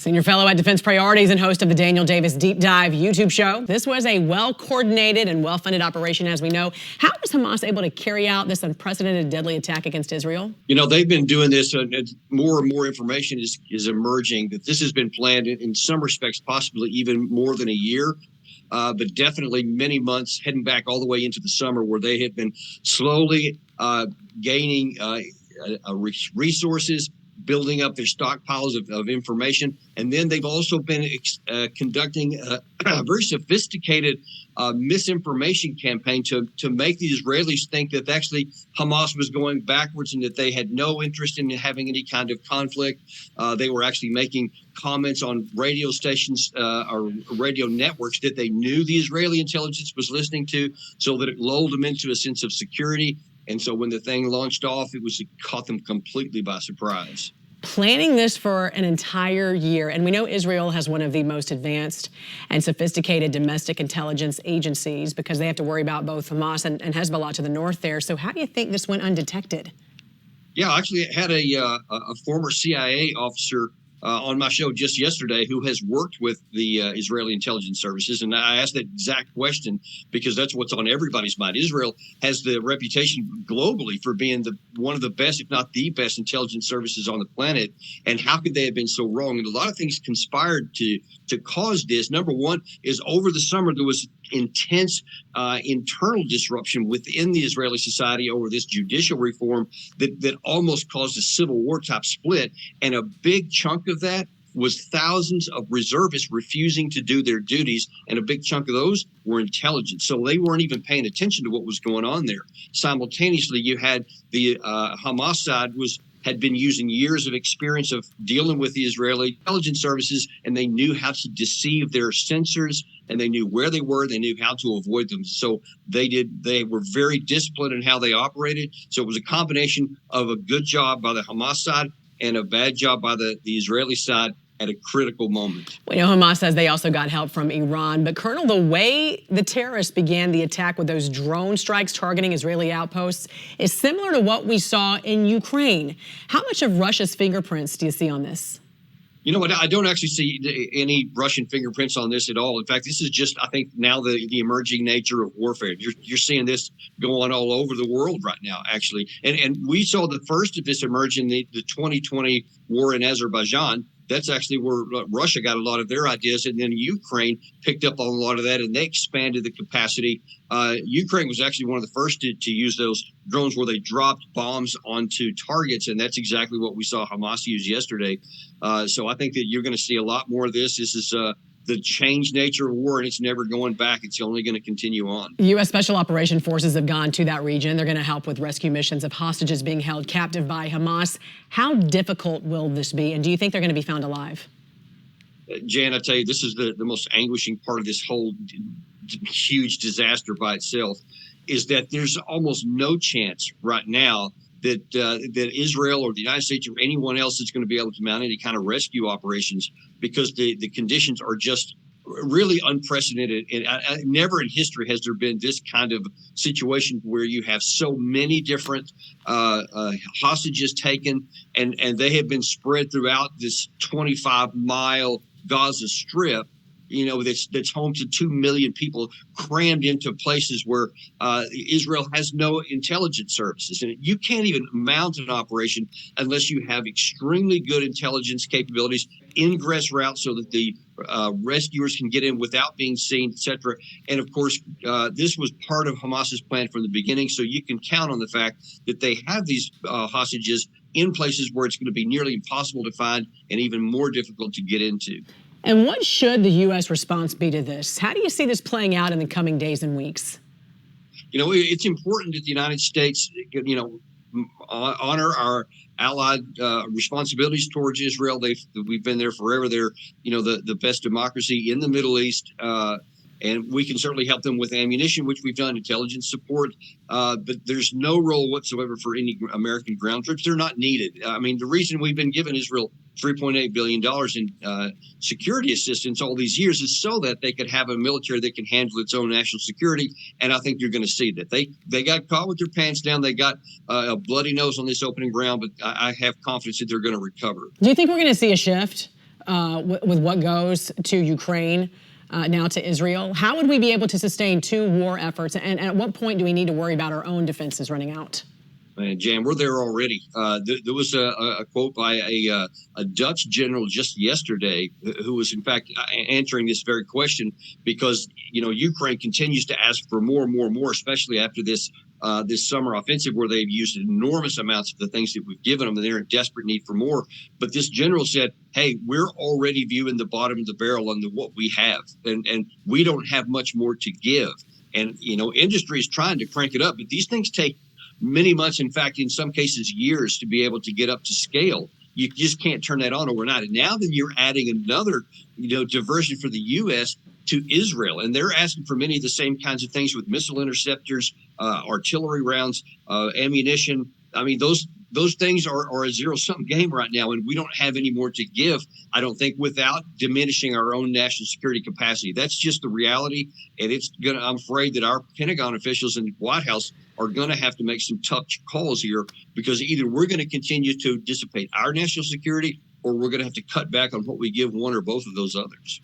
Senior fellow at Defense Priorities and host of the Daniel Davis Deep Dive YouTube show. This was a well-coordinated and well-funded operation, as we know. How was Hamas able to carry out this unprecedented deadly attack against Israel? You know, they've been doing this, and more and more information is emerging that this has been planned in some respects, possibly even more than a year. But definitely many months, heading back all the way into the summer, where they had been slowly gaining resources, building up their stockpiles of information. And then they've also been conducting a very sophisticated misinformation campaign to make the Israelis think that actually Hamas was going backwards and that they had no interest in having any kind of conflict. They were actually making comments on radio stations or radio networks that they knew the Israeli intelligence was listening to, so that it lulled them into a sense of security. And so when the thing launched off, it caught them completely by surprise. Planning this for an entire year, and we know Israel has one of the most advanced and sophisticated domestic intelligence agencies because they have to worry about both Hamas and Hezbollah to the north there. So how do you think this went undetected? Yeah, actually, it had a former CIA officer on my show just yesterday who has worked with the Israeli intelligence services. And I asked that exact question because that's what's on everybody's mind. Israel has the reputation globally for being one of the best, if not the best, intelligence services on the planet. And how could they have been so wrong? And a lot of things conspired to cause this. Number one is over the summer, there was intense internal disruption within the Israeli society over this judicial reform that almost caused a civil war type split. And a big chunk of that was thousands of reservists refusing to do their duties. And a big chunk of those were intelligence. So they weren't even paying attention to what was going on there. Simultaneously, you had the Hamas side had been using years of experience of dealing with the Israeli intelligence services, and they knew how to deceive their censors, and they knew where they were, they knew how to avoid them. So they were very disciplined in how they operated. So it was a combination of a good job by the Hamas side and a bad job by the Israeli side at a critical moment. We know Hamas says they also got help from Iran, but Colonel, the way the terrorists began the attack with those drone strikes targeting Israeli outposts is similar to what we saw in Ukraine. How much of Russia's fingerprints do you see on this? You know what? I don't actually see any Russian fingerprints on this at all. In fact, this is just, I think, now the emerging nature of warfare. You're seeing this going all over the world right now, actually. And we saw the first of this emerge in the 2020 war in Azerbaijan. That's actually where Russia got a lot of their ideas. And then Ukraine picked up on a lot of that, and they expanded the capacity. Ukraine was actually one of the first to use those drones where they dropped bombs onto targets. And that's exactly what we saw Hamas use yesterday. So I think that you're going to see a lot more of this. This is the changed nature of war, and it's never going back. It's only going to continue on. U.S. Special Operation Forces have gone to that region. They're going to help with rescue missions of hostages being held captive by Hamas. How difficult will this be, and do you think they're going to be found alive? Jan, I tell you, this is the most anguishing part of this whole huge disaster by itself, is that there's almost no chance right now that Israel or the United States or anyone else is going to be able to mount any kind of rescue operations because the conditions are just really unprecedented. And never in history has there been this kind of situation where you have so many different hostages taken, and they have been spread throughout this 25-mile Gaza Strip. You know, that's home to 2 million people crammed into places where Israel has no intelligence services. And you can't even mount an operation unless you have extremely good intelligence capabilities, ingress routes so that the rescuers can get in without being seen, et cetera. And of course, this was part of Hamas's plan from the beginning. So you can count on the fact that they have these hostages in places where it's going to be nearly impossible to find and even more difficult to get into. And what should the U.S. response be to this? How do you see this playing out in the coming days and weeks? You know, it's important that the United States, you know, honor our allied responsibilities towards Israel. We've been there forever. They're, you know, the best democracy in the Middle East. And we can certainly help them with ammunition, which we've done, intelligence support. But there's no role whatsoever for any American ground troops. They're not needed. I mean, the reason we've been giving Israel $3.8 billion in security assistance all these years is so that they could have a military that can handle its own national security. And I think you're going to see that. They got caught with their pants down. They got a bloody nose on this opening round, but I have confidence that they're going to recover. Do you think we're going to see a shift with what goes to Ukraine, now to Israel. How would we be able to sustain two war efforts? And at what point do we need to worry about our own defenses running out? Man, Jan, we're there already. There was a quote by a Dutch general just yesterday who was, in fact, answering this very question because, Ukraine continues to ask for more and more and more, especially after this summer offensive where they've used enormous amounts of the things that we've given them, and they're in desperate need for more. But this general said, hey, we're already viewing the bottom of the barrel on what we have, and we don't have much more to give. And, industry is trying to crank it up, but these things take many months, in fact, in some cases, years to be able to get up to scale. You just can't turn that on overnight. And now then you're adding another, diversion for the U.S. to Israel. And they're asking for many of the same kinds of things with missile interceptors, artillery rounds, ammunition. I mean, those things are a zero-sum game right now, and we don't have any more to give, I don't think, without diminishing our own national security capacity. That's just the reality, and I'm afraid that our Pentagon officials in the White House are going to have to make some tough calls here, because either we're going to continue to dissipate our national security, or we're going to have to cut back on what we give one or both of those others.